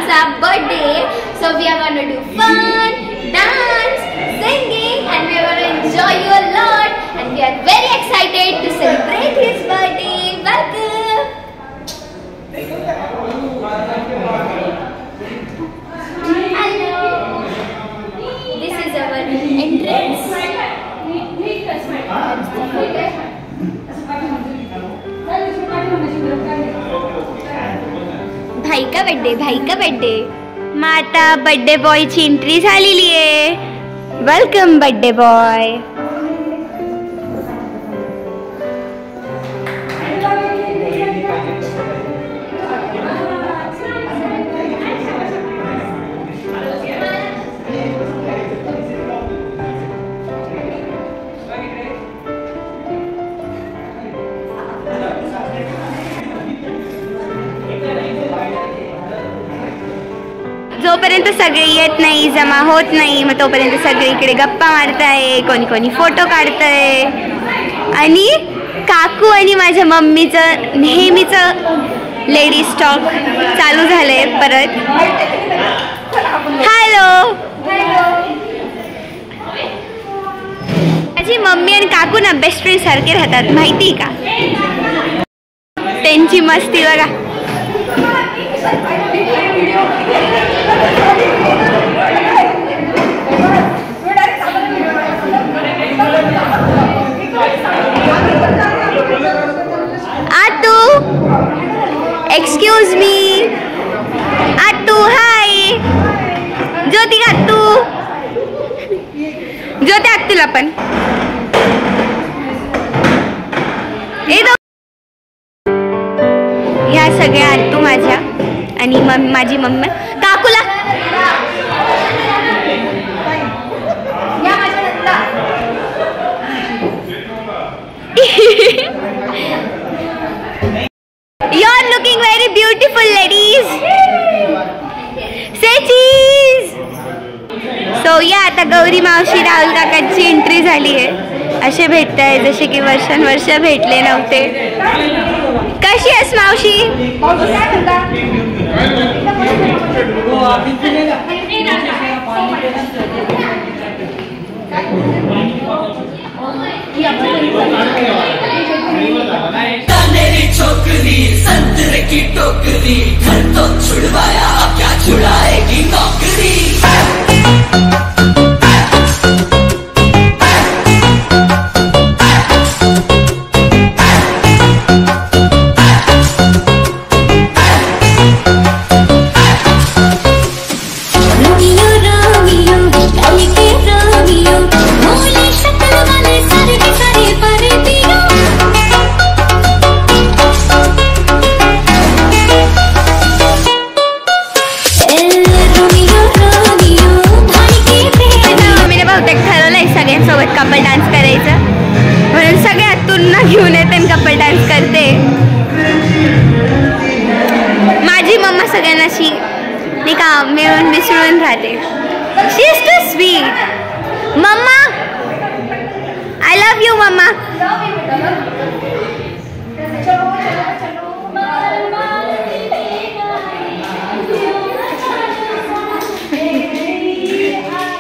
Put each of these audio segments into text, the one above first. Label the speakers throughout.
Speaker 1: it's our birthday, so we are going to do fun, dance, singing, and we are going to enjoy you a lot. And we are very excited to celebrate his birthday. Welcome. Hello. This is our entrance. भाई का birthday मग आता birthday बॉयची entry झालेली आहे. Welcome birthday boy. जोपर्यंत सगळे येत नाही, जमा होत नाही, मग तोपर्यंत सगळे इकडे गप्पा मारताय, कोणी कोणी फोटो काढतंय. आणि काकू आणि माझ्या मम्मीचं नेहमीचं लेडीज टॉक चालू झालंय परत. हॅलो. माझी मम्मी आणि काकू ना बेस्ट फ्रेंड सारखे राहतात, माहिती का? त्यांची मस्ती बघा. आतू, एक्सक्यूज मी. आतू हाय. ज्योती आतू, ज्योती आतूला पण ह्या सगळ्या आतू माझ्या आणि माझी mummy. काकूला You are looking very beautiful, ladies. Say cheese. So yeah, आता गौरी मावशी राहुल काकांची एंट्री झाली आहे. असे भेटताय जसे की वर्षानुवर्ष भेटले नव्हते. कशी आहेस मावशी?
Speaker 2: छोकरी संतरे की टोकरी, घर तो छुड़वाया, अब क्या छुड़ाएगी नौकरी.
Speaker 1: कपल डान्स करायचं म्हणून सगळ्या तुलना घेऊन येते आणि कपल डान्स करते. माझी मम्मा सगळ्यांनाशी नाही का मिळून मिसळून राहते. She is too sweet. Mumma, I love you mumma.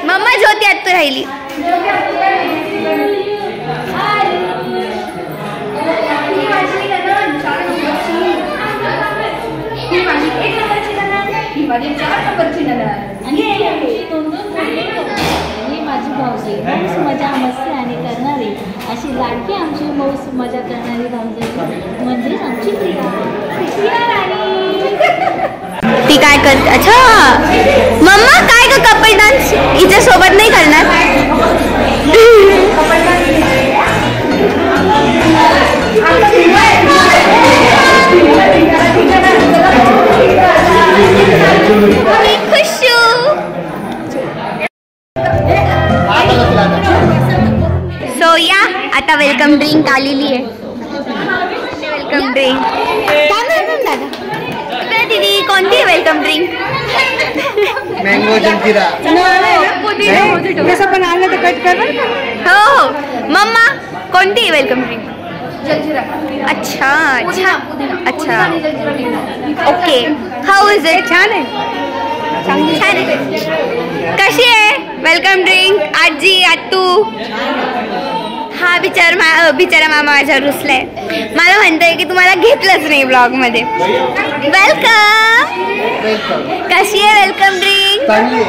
Speaker 1: Mumma Jyoti आत्तू राहिली.
Speaker 3: माझी भाऊजी मौस मजा मस्ती आणि करणारी अशी लाडकी आमची मौस मजा करणारी भाऊजी म्हणजेच आमची प्रिया राणी.
Speaker 1: ती काय करते? अच्छा मम्मा, काय ग कपल डान्स हिच्या सोबत नाही करणार? खुशू. सो या आता वेलकम ड्रिंक आलेली आहे. वेलकम ड्रिंक दादा. दीदी कोणती वेलकम ड्रिंक?
Speaker 4: मँगो जलजीरा.
Speaker 1: कसं पण आणलं तर कट कर. हो मम्मा कोणती वेलकम ड्रिंक?
Speaker 3: जलजिरा.
Speaker 1: अच्छा
Speaker 3: पुदिना,
Speaker 1: छान.
Speaker 3: पुदिना.
Speaker 1: अच्छा.
Speaker 3: पुदिना आणि जलजिरा घेतला.
Speaker 1: ओके. How is it? छान आहे. छान आहे. कशी आहे? Welcome drink. आजी आत्तू. हा बिचारा मामा माझ्यावर रुसलाय. मला म्हणतोय की तुम्हाला घेतलंच नाही ब्लॉग मध्ये. वेलकम. कशी आहे वेलकम ड्रिंक?
Speaker 4: चांगली